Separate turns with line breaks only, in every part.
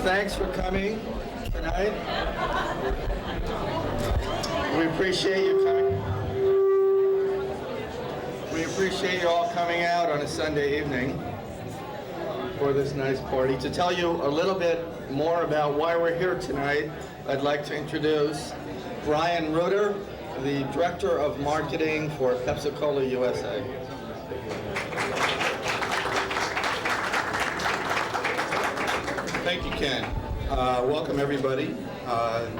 thanks for coming tonight. We appreciate you coming. We appreciate you all coming out on a Sunday evening for this nice party. To tell you a little bit more about why we're here tonight, I'd like to introduce Brian Reuter, the Director of Marketing for Pepsicola USA.
Thank you, Ken. Welcome, everybody.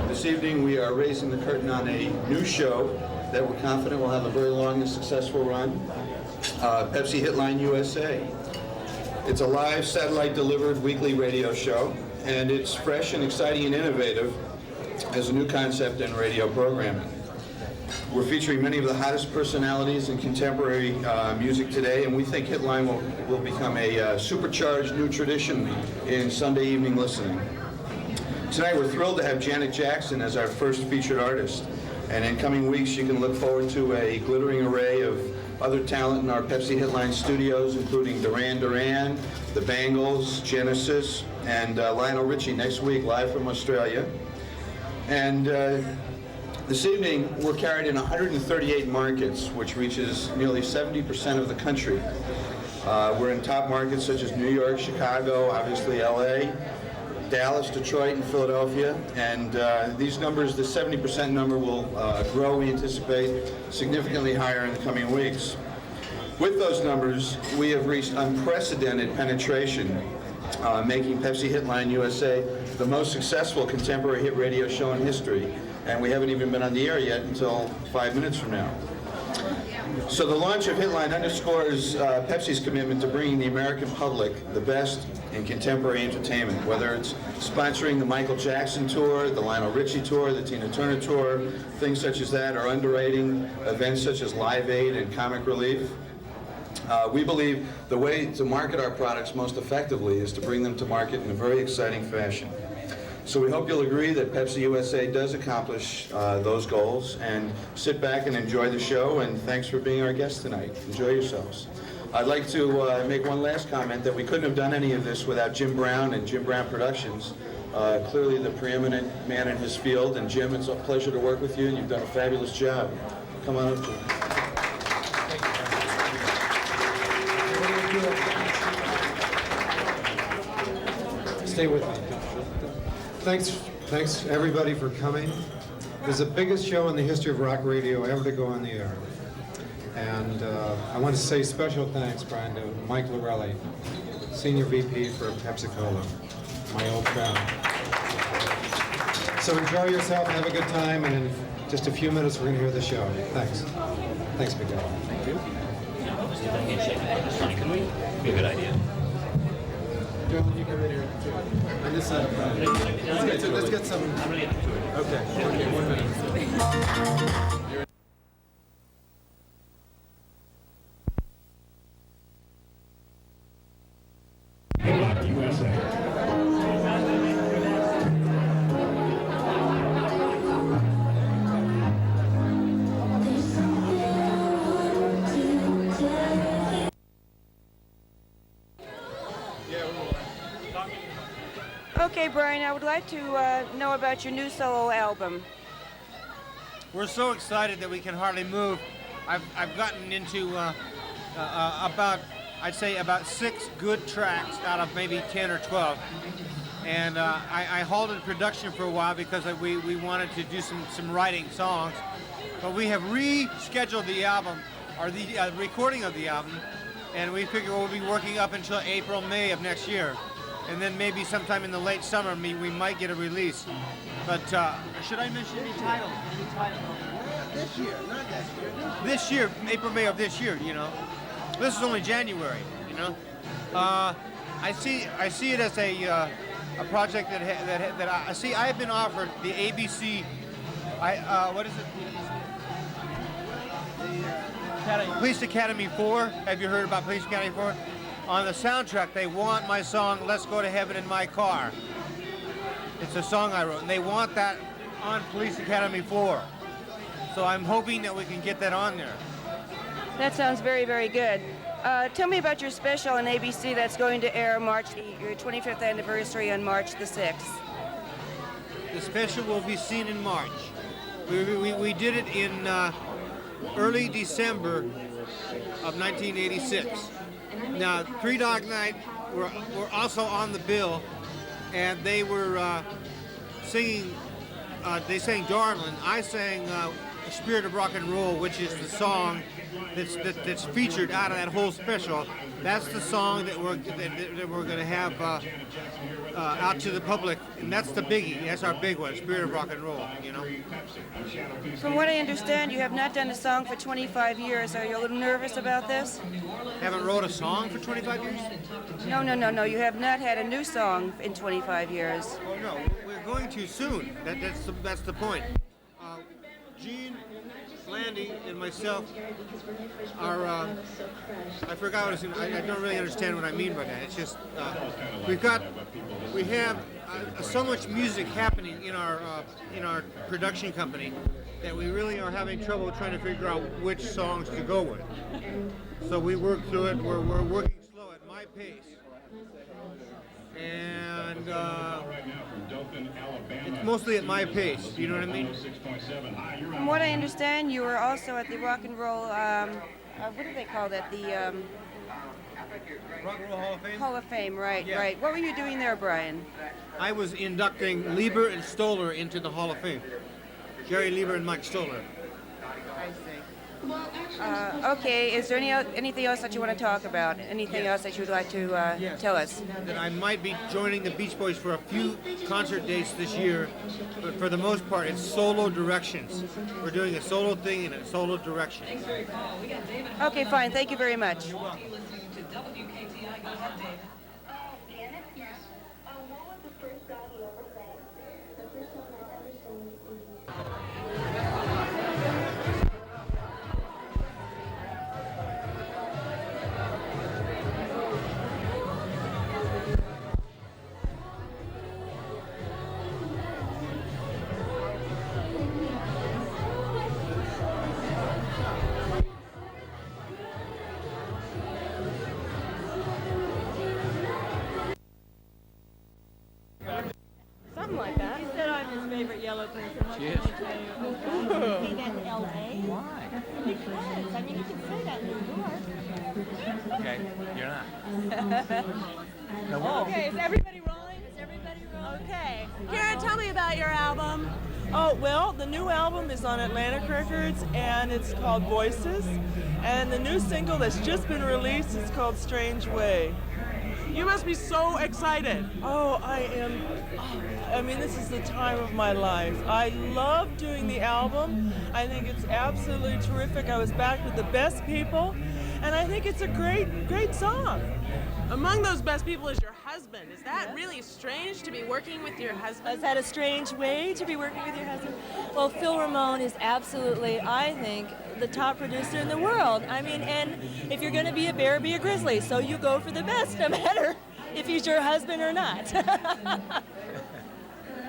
This evening we are raising the curtain on a new show that we're confident will have a very long and successful run, Pepsi Hit Line USA. It's a live satellite-delivered weekly radio show, and it's fresh and exciting and innovative as a new concept in radio programming. We're featuring many of the hottest personalities in contemporary music today, and we think Hitline will become a supercharged new tradition in Sunday evening listening. Tonight we're thrilled to have Janet Jackson as our first featured artist, and in coming weeks you can look forward to a glittering array of other talent in our Pepsi Hitline studios, including Duran Duran, The Bangles, Genesis, and Lionel Richie next week live from Australia. And this evening, we're carried in 138 markets, which reaches nearly 70% of the country. We're in top markets such as New York, Chicago, obviously LA, Dallas, Detroit, and Philadelphia. And these numbers, the 70% number will grow, we anticipate, significantly higher in the coming weeks. With those numbers, we have reached unprecedented penetration, making Pepsi Hitline USA the most successful contemporary hit radio show in history. And we haven't even been on the air yet until 5 minutes from now. So the launch of Hitline underscores Pepsi's commitment to bringing the American public the best in contemporary entertainment, whether it's sponsoring the Michael Jackson tour, the Lionel Richie tour, the Tina Turner tour, things such as that, or underwriting events such as Live Aid and Comic Relief. We believe the way to market our products most effectively is to bring them to market in a very exciting fashion. So we hope you'll agree that Pepsi USA does accomplish those goals, and sit back and enjoy the show, and thanks for being our guest tonight. Enjoy yourselves. I'd like to make one last comment that we couldn't have done any of this without Jim Brown and Jim Brown Productions, clearly the preeminent man in his field. And Jim, it's a pleasure to work with you, and you've done a fabulous job. Come on up, Jim.
Stay with me. Thanks everybody for coming. This is the biggest show in the history of rock radio ever to go on the air. And I want to say special thanks, Brian, to Mike Lorelli, Senior VP for Pepsicola, my old friend. So enjoy yourself, have a good time, and in just a few minutes we're going to hear the show. Thanks. Thanks, Miguel.
Thank you. Can we? Be a good idea.
You come in here too. On this side. Let's get some. Okay. Okay, 1 minute.
Okay, Brian, I would like to know about your new solo album.
We're so excited that we can hardly move. I've gotten into I'd say about 6 good tracks out of maybe 10 or 12. And I halted production for a while because we wanted to do some writing songs. But we have rescheduled the album, or the recording of the album, and we figure we'll be working up until April, May of next year. And then maybe sometime in the late summer, we might get a release. But should I mention any title?
This year, not next year.
This year, April, May of this year, you know. This is only January, you know. I see it as a project that I see. I have been offered the ABC. What is it? Police Academy 4. Have you heard about Police Academy 4? On the soundtrack, they want my song, Let's Go to Heaven in My Car. It's a song I wrote, and they want that on Police Academy 4. So I'm hoping that we can get that on there.
That sounds very, very good. Tell me about your special on ABC that's going to air your 25th anniversary on March the 6th.
The special will be seen in March. We did it in early December of 1986. Now, Three Dog Night were also on the bill, and they were singing. They sang "Darlin'." I sang "Spirit of Rock and Roll," which is the song that's featured out of that whole special. That's the song that we're going to have out to the public, and that's the biggie. That's our big one, "Spirit of Rock and Roll." You know.
From what I understand, you have not done a song for 25 years. Are you a little nervous about this?
Haven't wrote a song for 25 years?
No. You have not had a new song in 25 years.
Oh no, we're going to soon. That's the point. Gene, Landy, and myself are. I forgot what it's. I don't really understand what I mean by that. It's just we have so much music happening in our production company that we really are having trouble trying to figure out which songs to go with. So we work through it. We're working slow at my pace. And it's mostly at my pace, you know what I mean?
From what I understand, you were also at the Rock and Roll, what do they call that? The
Rock and Roll Hall of Fame?
Hall of Fame, right,
Yeah.
right. What were you doing there, Brian?
I was inducting Lieber and Stoller into the Hall of Fame. Jerry Lieber and Mike Stoller.
Okay, is there anything else that you want to talk about? Anything else that you would like to tell us?
That I might be joining the Beach Boys for a few concert dates this year, but for the most part, it's solo directions. We're doing a solo thing in a solo direction.
Okay, fine. Thank you very much.
Something like that. He said I'm his favorite yellow person. What
Yes.
can I tell you? Say that in L.A.?
Why?
Because, I mean, you can say that in New York.
Okay, you're not. No,
Okay, is everybody rolling? Is everybody rolling? Okay. Karen, tell me about your album.
Oh, well, the new album is on Atlantic Records, and it's called Voices. And the new single that's just been released is called Strange Way. You must be so excited. Oh, I am. I mean, this is the time of my life. I love doing the album. I think it's absolutely terrific. I was back with the best people, and I think it's a great song.
Among those best people is your husband. Is that really strange to be working with your husband?
Is that a strange way to be working with your husband? Well, Phil Ramone is absolutely, I think, the top producer in the world. I mean, and if you're going to be a bear, be a grizzly. So you go for the best, no matter if he's your husband or not.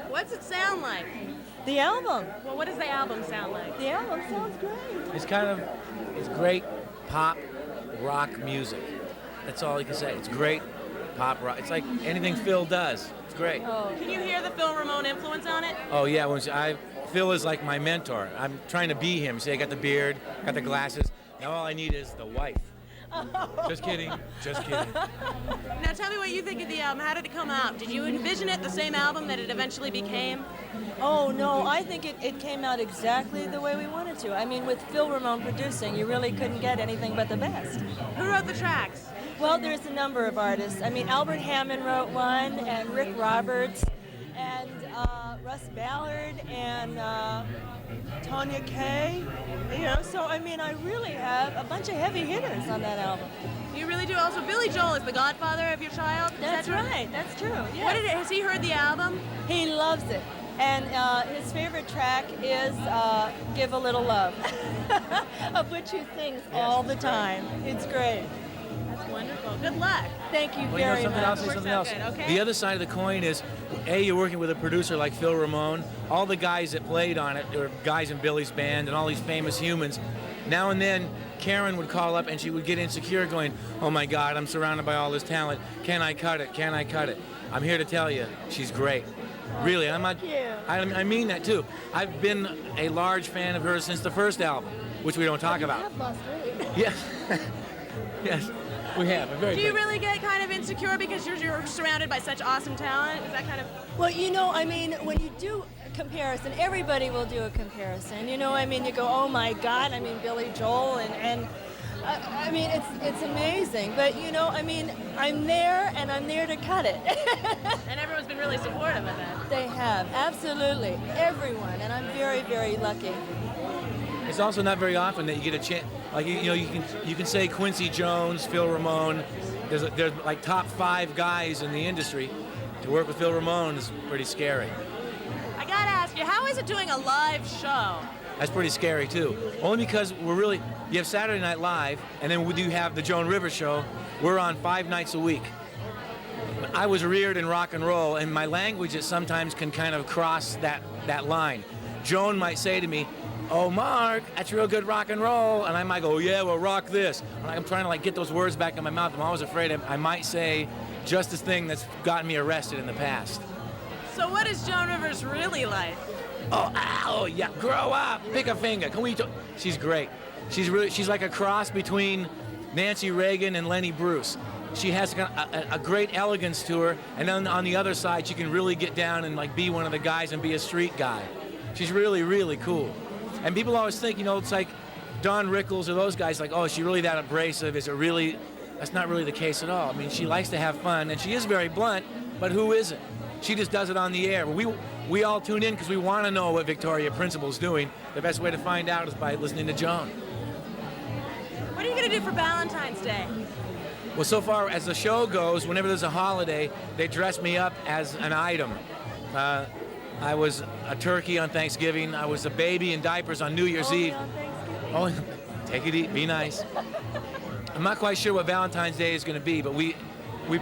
What's it sound like?
The album.
Well, what does the album sound like?
The album sounds great.
it's great pop rock music. That's all you can say. It's great pop rock. It's like anything Phil does. It's great.
Oh.
Can you hear the Phil Ramone influence on it?
Oh yeah, Phil is like my mentor. I'm trying to be him. See, I got the beard, got the glasses. Now all I need is the wife. Just kidding. Just kidding.
Now tell me what you think of the album. How did it come out? Did you envision it the same album that it eventually became?
Oh, no, I think it came out exactly the way we wanted to. I mean, with Phil Ramone producing, you really couldn't get anything but the best.
Who wrote the tracks?
Well, there's a number of artists. I mean, Albert Hammond wrote one, and Rick Roberts, and Russ Ballard, and Tanya Kay. You know, so I mean, I really have a bunch of heavy hitters on that album.
You really do. Also, Billy Joel is the godfather of your child. Is
That's
that true?
right. That's true. Yes.
What has he heard the album?
He loves it. And his favorite track is Give a Little Love, of which he sings all the time. It's great.
That's wonderful. Good luck.
Thank you
Well,
very
something
much.
else.
Works
Something
out
else.
good, okay.
The other side of the coin is, you're working with a producer like Phil Ramone. All the guys that played on it, or guys in Billy's band, and all these famous humans. Now and then, Karen would call up and she would get insecure going, oh my God, I'm surrounded by all this talent. Can I cut it? Can I cut it? I'm here to tell you, she's great. Really, I'm not, I mean that too. I've been a large fan of hers since the first album, which we don't talk about.
I've lost weight.
Yes. Yes, we have. I'm very
Do you
big.
really get kind of insecure because you're surrounded by such awesome talent? Is that kind of...
Well, I mean, when you do a comparison, everybody will do a comparison. I mean, you go, oh my God, I mean, Billy Joel, and I mean, it's amazing. But, I mean, I'm there, and I'm there to cut it.
And everyone's been really supportive of that.
They have, absolutely, everyone, and I'm very, very lucky.
It's also not very often that you get a chance, like, you can say Quincy Jones, Phil Ramone, there's like top 5 guys in the industry. To work with Phil Ramone is pretty scary.
I gotta ask you, how is it doing a live show?
That's pretty scary too. Only because you have Saturday Night Live, and then you have the Joan Rivers Show. We're on 5 nights a week. I was reared in rock and roll, and my language sometimes can kind of cross that line. Joan might say to me, oh, Mark, that's real good rock and roll. And I might go, yeah, well, rock this. And I'm trying to get those words back in my mouth. I'm always afraid I might say just the thing that's gotten me arrested in the past.
So what is Joan Rivers really like?
Oh, yeah, grow up, pick a finger. Can we talk? She's great. She's like a cross between Nancy Reagan and Lenny Bruce. She has a great elegance to her, and then on the other side, she can really get down and be one of the guys and be a street guy. She's really, really cool. And people always think, it's like Don Rickles or those guys, like, oh, is she really that abrasive? Is it really? That's not really the case at all. I mean, she likes to have fun, and she is very blunt, but who isn't? She just does it on the air. We all tune in because we want to know what Victoria Principal's doing. The best way to find out is by listening to Joan.
What are you going to do for Valentine's Day?
Well, so far as the show goes, whenever there's a holiday, they dress me up as an item. I was a turkey on Thanksgiving. I was a baby in diapers on New Year's Eve.
On Thanksgiving?
Oh, take it easy, be nice. I'm not quite sure what Valentine's Day is going to be, but we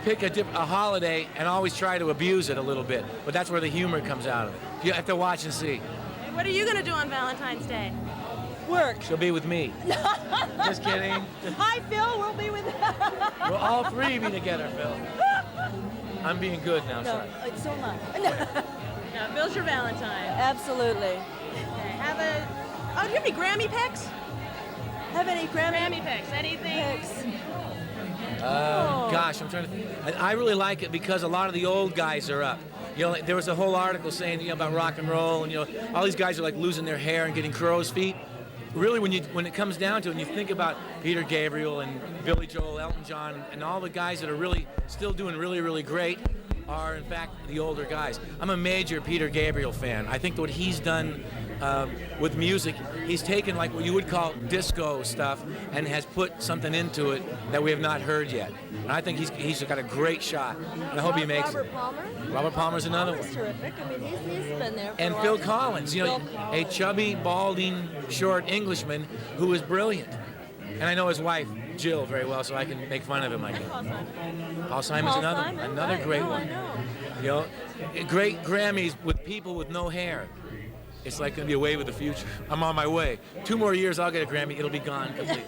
pick a holiday and always try to abuse it a little bit. But that's where the humor comes out of it. You have to watch and see.
What are you going to do on Valentine's Day?
Work.
She'll be with me. Just kidding.
Hi, Phil. We'll be with.
We'll all 3 be together, Phil. I'm being good now,
No,
sorry.
so much.
No, Bill's your Valentine.
Absolutely.
Okay, do you have any Grammy picks?
Have any
Grammy picks? Anything?
picks?
Gosh, I'm trying to think. I really like it because a lot of the old guys are up. There was a whole article saying about rock and roll, and all these guys are like losing their hair and getting crow's feet. Really, when it comes down to it, and you think about Peter Gabriel and Billy Joel, Elton John, and all the guys that are really still doing really, really great are in fact the older guys. I'm a major Peter Gabriel fan. I think that what he's done with music, he's taken like what you would call disco stuff and has put something into it that we have not heard yet. And I think he's got a great shot. And I hope he makes
Robert
it.
Palmer?
Robert Palmer's another one.
He's terrific. I mean, he's been there for
And
a
Phil
while.
Collins,
Phil
a
Collins.
chubby, balding, short Englishman who is brilliant. And I know his wife, Jill, very well, so I can make fun of him, I guess. Paul Simon's
Paul
another
Simon,
another
right.
great
No,
one.
I know.
Great Grammys with people with no hair. It's like going to be a wave of the future. I'm on my way. 2 more years, I'll get a Grammy. It'll be gone completely.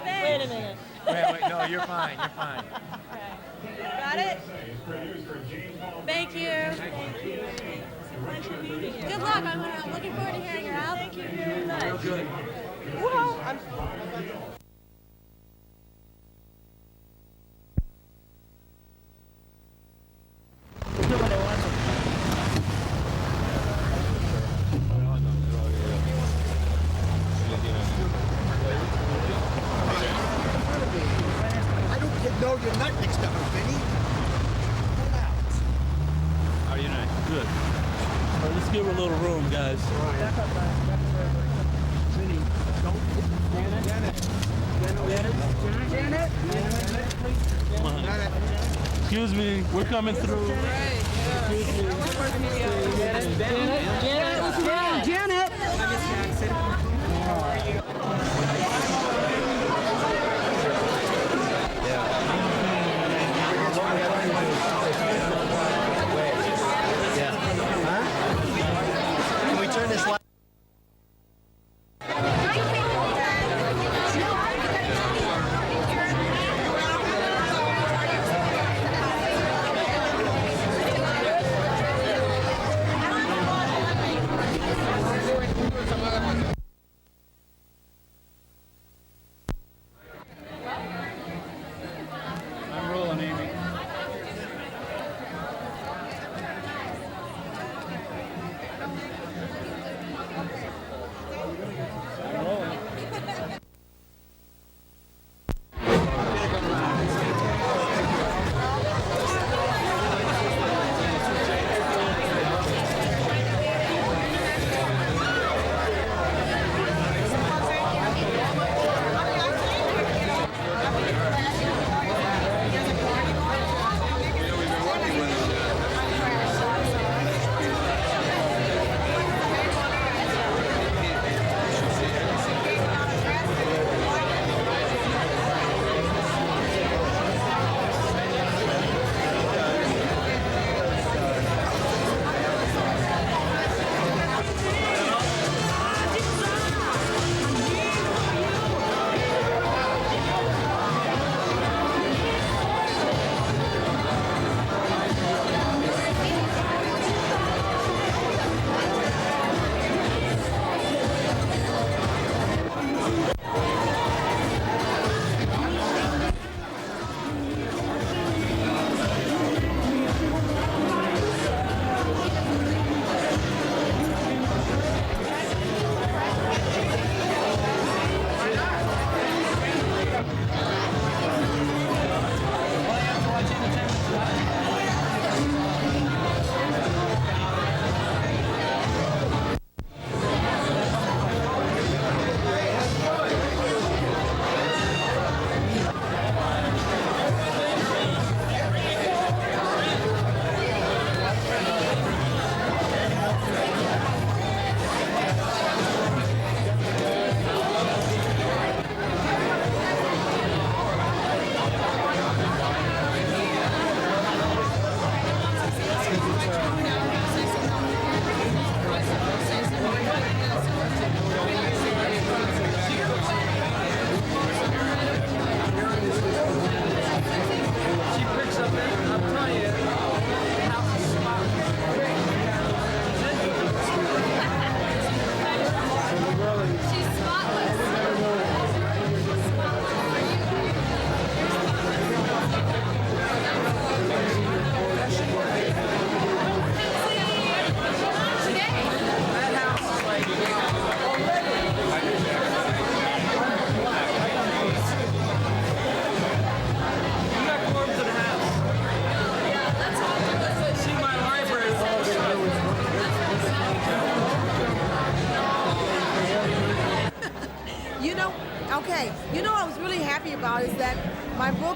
Wait a minute.
Wait, no, you're fine. You're fine.
Got it? Thank you. Good luck. I'm looking forward to hearing your album.
Thank you very much.
Real good.
Well, I'm
No, you're not mixed up with Vinny.
How are you tonight? Good. All right, let's give her a little room, guys. Come on. Excuse me, we're coming through.
Can we turn this light?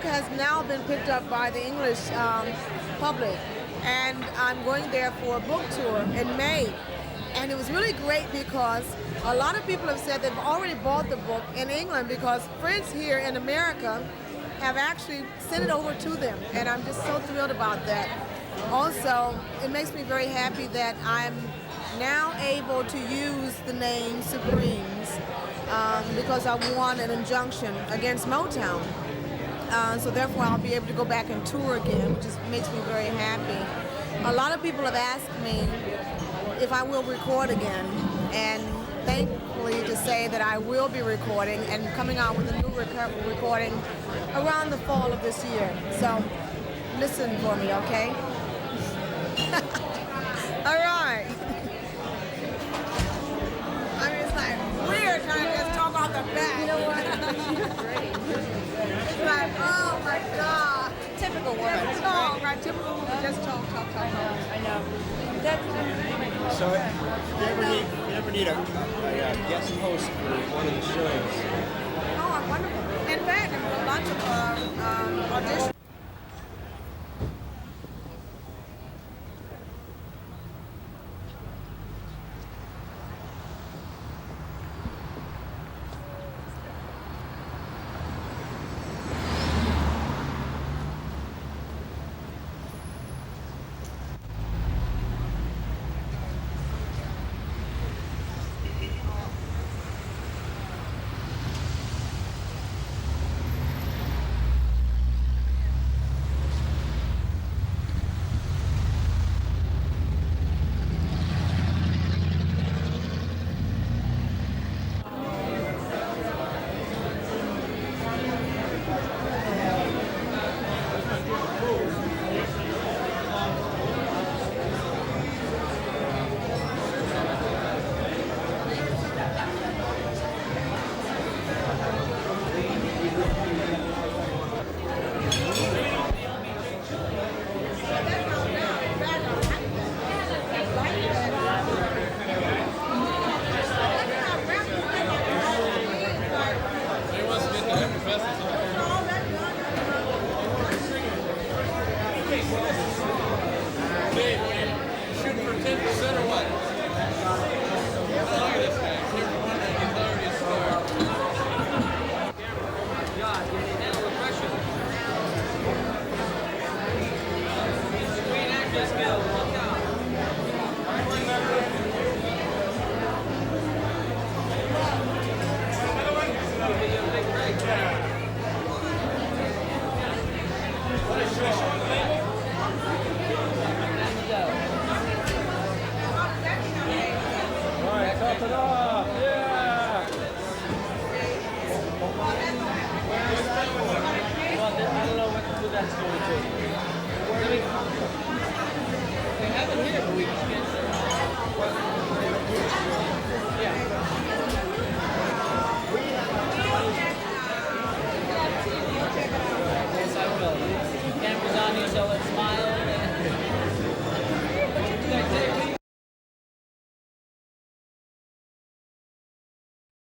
has now been picked up by the English public, and I'm going there for a book tour in May. And it was really great because a lot of people have said they've already bought the book in England because friends here in America have actually sent it over to them, and I'm just so thrilled about that. Also, it makes me very happy that I'm now able to use the name Supremes because I won an injunction against Motown. So therefore I'll be able to go back and tour again, which just makes me very happy. A lot of people have asked me if I will record again, and thankfully to say that I will be recording and coming out with a new recording around the fall of this year. So listen for me, okay? All right. I mean, it's like weird trying to just talk off the bat. You know what? It's like, oh my God.
Typical woman.
Oh, right, typical woman. Just talk.
I know.
So, you ever need a guest host for one of the shows?
Oh, wonderful. In fact, there were a bunch of auditions.
Skills.